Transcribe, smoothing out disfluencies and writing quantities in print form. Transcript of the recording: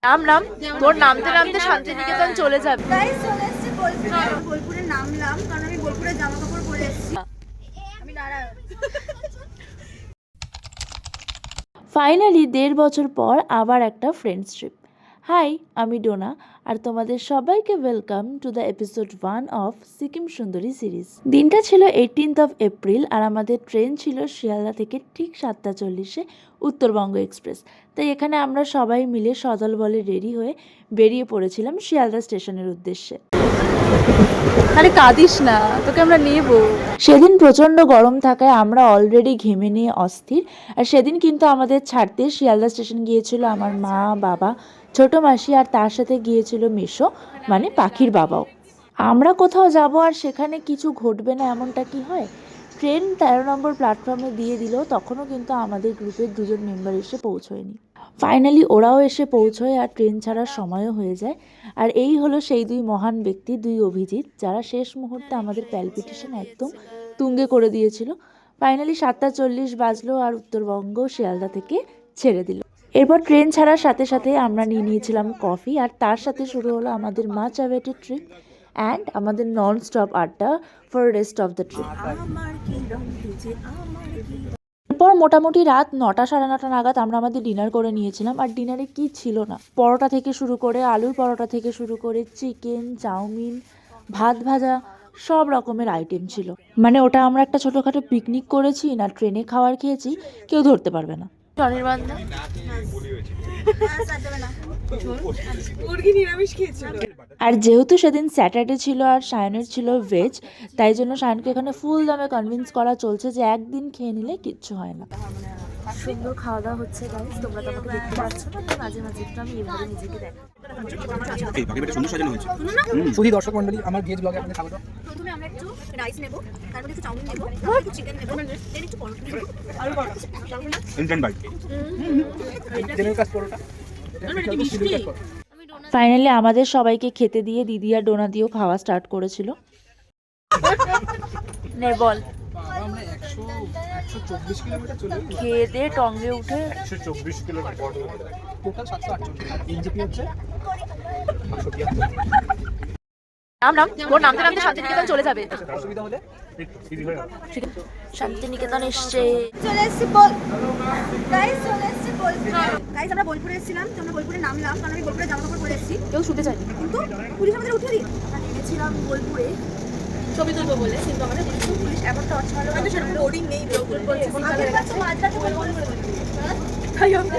নাম নাম তোর নামতে নামতে শান্তিনিকেতন চলে যাবে। গাইস চলে এসেছি বোলপুরে নামলাম কারণ আমি বোলপুরে জামা কাপড় পরে এসেছি। আমি নারায়ণ। ফাইনালি 1.5 বছর পর আবার একটা ফ্রেন্ডস ট্রিপ। হাই, আমি ডোনা আর তোমাদের সবাইকে welcome to the episode 1 of Sikkim সুন্দরী সিরিজ। দিনটা ছিল 18th অফ এপ্রিল আর আমাদের ট্রেন ছিল শিয়ালদা থেকে ঠিক 7:40-এ উত্তরবঙ্গ এক্সপ্রেস। তাই এখানে আমরা সবাই মিলে সদল বলে রেডি হয়ে বেরিয়ে পড়েছিলাম শিয়ালদা স্টেশনের উদ্দেশ্যে। আরে কাঁদিস না, তোকে আমরা নেবো। সেদিন প্রচণ্ড গরম থাকায় আমরা অলরেডি ঘেমে নিয়ে অস্থির। আর সেদিন কিন্তু আমাদের ছাড়তে শিয়ালদা স্টেশন গিয়েছিল আমার মা, বাবা, ছোট মাসি আর তার সাথে গিয়েছিল মেশো, মানে পাখির বাবাও। আমরা কোথাও যাব আর সেখানে কিছু ঘটবে না এমনটা কি হয়? ট্রেন 13 নম্বর প্ল্যাটফর্মে দিয়ে দিল, তখনও কিন্তু আমাদের গ্রুপের 2জন মেম্বার এসে পৌঁছয়নি। ফাইনালি ওরাও এসে পৌঁছয় আর ট্রেন ছাড়ার সময়ও হয়ে যায়। আর এই হলো সেই দুই মহান ব্যক্তি, দুই অভিজিৎ, যারা শেষ মুহূর্তে আমাদের প্যালপিটেশন একদম তুঙ্গে করে দিয়েছিল। ফাইনালি 7:40 বাজলো আর উত্তরবঙ্গ শিয়ালদা থেকে ছেড়ে দিল। এরপর ট্রেন ছাড়ার সাথে সাথে আমরা নিয়ে নিয়েছিলাম কফি আর তার সাথে শুরু হলো আমাদের মাচ অ্যাওয়েটেড ট্রিপ অ্যান্ড আমাদের নন স্টপ আড্ডা for rest of the trip. এরপর মোটামুটি রাত 9টা সাড়ে 9টা নাগাদ আমরা আমাদের ডিনার করে নিয়েছিলাম। আর ডিনারে কি ছিল না, পরোটা থেকে শুরু করে, আলুর পরোটা থেকে শুরু করে চিকেন, চাউমিন, ভাত ভাজা, সব রকমের আইটেম ছিল। মানে ওটা আমরা একটা ছোটোখাটো পিকনিক করেছি না ট্রেনে খাবার খেয়েছি কেউ ধরতে পারবে না। স্বনির্বান্ধা আর যেহেতু সেদিন স্যাটারডে ছিল আর সায়নের ছিল ভেজ, তাই জন্য সায়নকে এখানে ফুল দামে কনভিন্স করা চলছে যে একদিন খেয়ে নিলে কিচ্ছু হয় না। সুন্দর খাওয়া দাওয়া হচ্ছে গাইস, তোমরা তো আমাকে দেখতে পাচ্ছ না, তো মাঝে মাঝে একটু আমি এভাবে নিজেকে দেখাই। এই বাকি বেটা সুন্দর সাজানো হয়েছে। সুধী দর্শক মণ্ডলী, আমার ভেজ ব্লগে আপনাদের স্বাগত। প্রথমে আমরা একটু রাইস নেব, তারপরে একটু চাউমিন নেব, একটু চিকেন নেব, দেন একটু পরোটা নেব। আলু পরোটা, ইনস্ট্যান্ট বাইট। জেনুইন কাজ পরোটা। ফাইনালি আমাদের সবাইকে খেতে দিয়ে দিদি আর ডোনা দিয়েও খাওয়া স্টার্ট করেছিল। নে বল, আমরা 124 কিলোমিটার চলে গেছি। খেয়ে দিয়ে টঙ্গে উঠে 124 কিলোমিটার। টোটাল 748। এনজিপি হচ্ছে 573। নাম নাম তোর নামতে নামতে শান্তিনিকেতন চলে যাবে। অসুবিধা হলে শান্তিনিকেতন এসছে। চলে এসেছি গাইস চলে এসেছি বোলপুরে। গাইস আমরা বোলপুরে এসেছিলাম, তো আমরা বোলপুরে নামলাম কারণ আমি বোলপুরে জামা কাপড় পরে এসেছি। কেউ শুনতে চায়নি, কিন্তু পুলিশ আমাদের উঠিয়ে দিল। আমরা নেমেছিলাম বোলপুরে ছবি তুলবো বলে, কিন্তু আমাদের পুলিশ এমন টর্চ মারলো, সেরকম বোর্ডিং নেই। আগের বছর মাঝরাতে বলবো তাই আমরা